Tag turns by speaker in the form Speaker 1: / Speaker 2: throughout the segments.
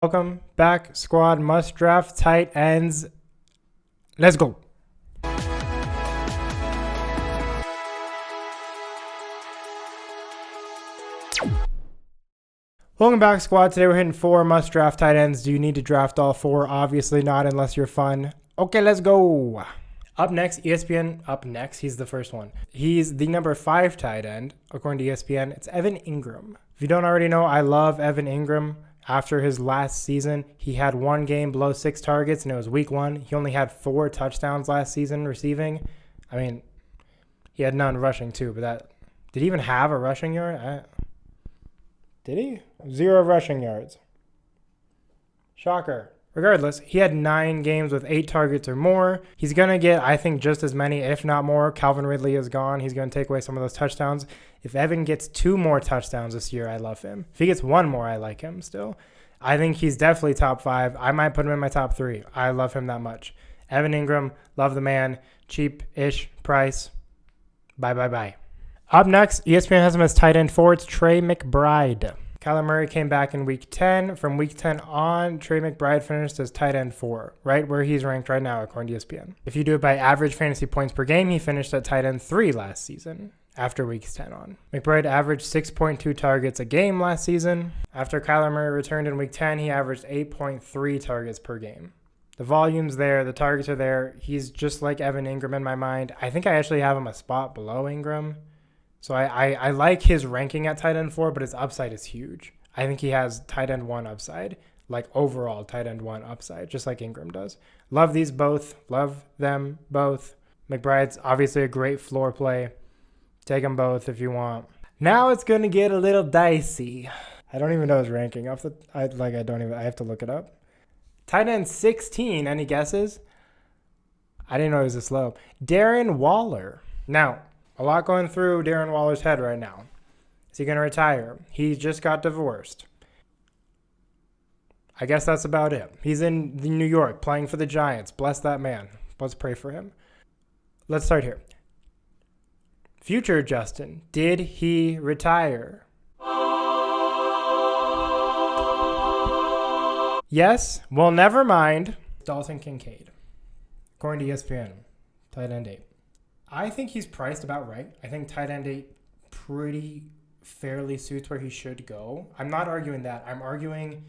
Speaker 1: Welcome back, squad. Must draft tight ends. Let's go. Welcome back, squad. Today we're hitting 4 must draft tight ends. Do you need to draft all 4? Obviously not, unless you're fun. Okay, let's go. Up next, ESPN. Up next, he's the first one. He's the number 5 tight end, according to ESPN. It's Evan Engram. If you don't already know, I love Evan Engram. After his last season, he had 1 game below 6 targets, and it was week 1. He only had 4 touchdowns last season receiving. I mean, he had none rushing too, but that... Did he even have a rushing yard? Did he? 0 rushing yards. Shocker. Regardless, he had 9 games with 8 targets or more. He's going to get, I think, just as many, if not more. Calvin Ridley is gone. He's going to take away some of those touchdowns. If Evan gets 2 more touchdowns this year, I love him. If he gets 1 more, I like him still. I think he's definitely top 5. I might put him in my top 3. I love him that much. Evan Engram, love the man. Cheap-ish price. Bye. Up next, ESPN has him as tight end 4. It's Trey McBride. Kyler Murray came back in week 10. From week 10 on, Trey McBride finished as tight end 4, right where he's ranked right now, according to ESPN. If you do it by average fantasy points per game, he finished at tight end 3 last season, after weeks 10 on. McBride averaged 6.2 targets a game last season. After Kyler Murray returned in week 10, he averaged 8.3 targets per game. The volume's there. The targets are there. He's just like Evan Engram in my mind. I think I actually have him a spot below Engram. So I like his ranking at tight end 4, but his upside is huge. I think he has tight end 1 upside, like overall tight end 1 upside, just like Engram does. Love these both. Love them both. McBride's obviously a great floor play. Take them both if you want. Now it's going to get a little dicey. I don't even know his ranking. I have to look it up. Tight end 16, any guesses? I didn't know he was this low. Darren Waller. Now, a lot going through Darren Waller's head right now. Is he going to retire? He just got divorced. I guess that's about it. He's in New York playing for the Giants. Bless that man. Let's pray for him. Let's start here. Future Justin, did he retire? Yes. Well, never mind. Dalton Kincaid, according to ESPN, tight end 8. I think he's priced about right. I think tight end 8 pretty fairly suits where he should go. I'm not arguing that. I'm arguing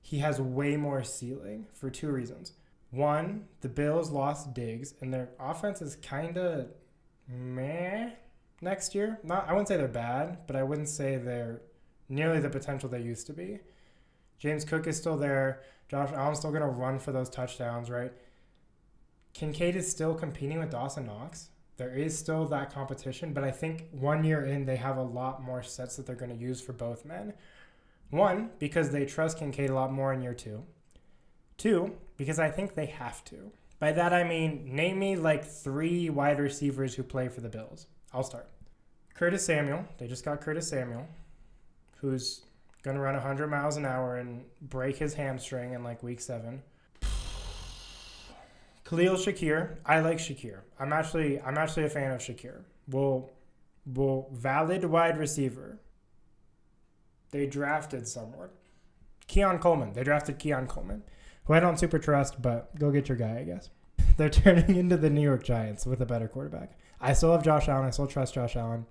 Speaker 1: he has way more ceiling for 2 reasons. 1, the Bills lost Diggs, and their offense is kind of meh next year. I wouldn't say they're bad, but I wouldn't say they're nearly the potential they used to be. James Cook is still there. Josh Allen's still going to run for those touchdowns, right? Kincaid is still competing with Dawson Knox. There is still that competition, but I think 1 year in, they have a lot more sets that they're going to use for both men. 1, because they trust Kincaid a lot more in year 2. 2, because I think they have to. By that I mean, name me like 3 wide receivers who play for the Bills. I'll start. Curtis Samuel. They just got Curtis Samuel, who's going to run 100 miles an hour and break his hamstring in like week 7. Khalil Shakir. I like Shakir. I'm actually a fan of Shakir. Will valid wide receiver. They drafted someone. Keon Coleman. They drafted Keon Coleman, who I don't super trust, but go get your guy, I guess. They're turning into the New York Giants with a better quarterback. I still have Josh Allen. I still trust Josh Allen.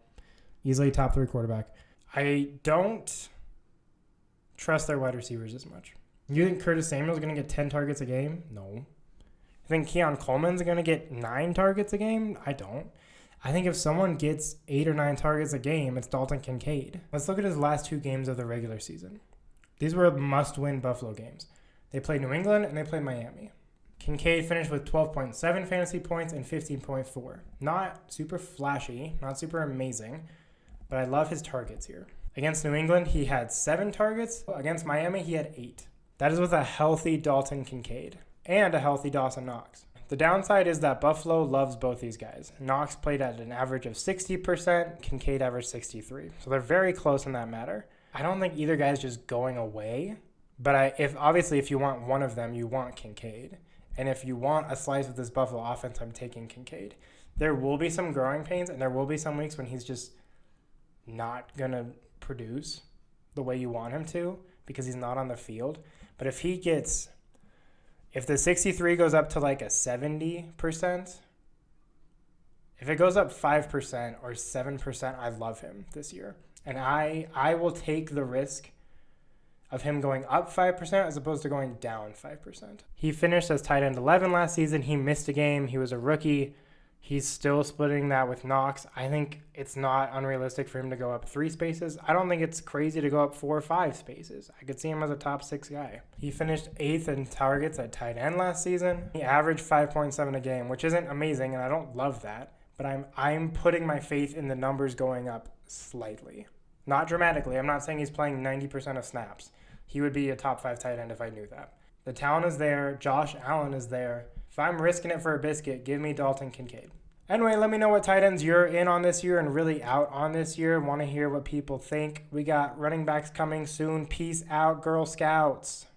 Speaker 1: Easily top 3 quarterback. I don't trust their wide receivers as much. You think Curtis Samuel's going to get 10 targets a game? No. I think Keon Coleman's going to get 9 targets a game? I don't. I think if someone gets 8 or 9 targets a game, it's Dalton Kincaid. Let's look at his last 2 games of the regular season. These were must-win Buffalo games. They played New England and they played Miami. Kincaid finished with 12.7 fantasy points and 15.4. Not super flashy, not super amazing, but I love his targets here. Against New England, he had 7 targets. Against Miami, he had 8. That is with a healthy Dalton Kincaid and a healthy Dawson Knox. The downside is that Buffalo loves both these guys. Knox played at an average of 60%, Kincaid averaged 63%. So they're very close in that matter. I don't think either guy is just going away, but if you want one of them, you want Kincaid. And if you want a slice of this Buffalo offense, I'm taking Kincaid. There will be some growing pains, and there will be some weeks when he's just not going to produce the way you want him to because he's not on the field. But if the 63 goes up to like a 70%, if it goes up 5% or 7%, I love him this year. And I will take the risk of him going up 5% as opposed to going down 5%. He finished as tight end 11 last season. He missed a game. He was a rookie. He's still splitting that with Knox. I think it's not unrealistic for him to go up 3 spaces. I don't think it's crazy to go up 4 or 5 spaces. I could see him as a top 6 guy. He finished 8th in targets at tight end last season. He averaged 5.7 a game, which isn't amazing, and I don't love that. But I'm putting my faith in the numbers going up slightly. Not dramatically. I'm not saying he's playing 90% of snaps. He would be a top 5 tight end if I knew that. The talent is there. Josh Allen is there. If I'm risking it for a biscuit, give me Dalton Kincaid. Anyway, let me know what tight ends you're in on this year and really out on this year. Want to hear what people think. We got running backs coming soon. Peace out, Girl Scouts.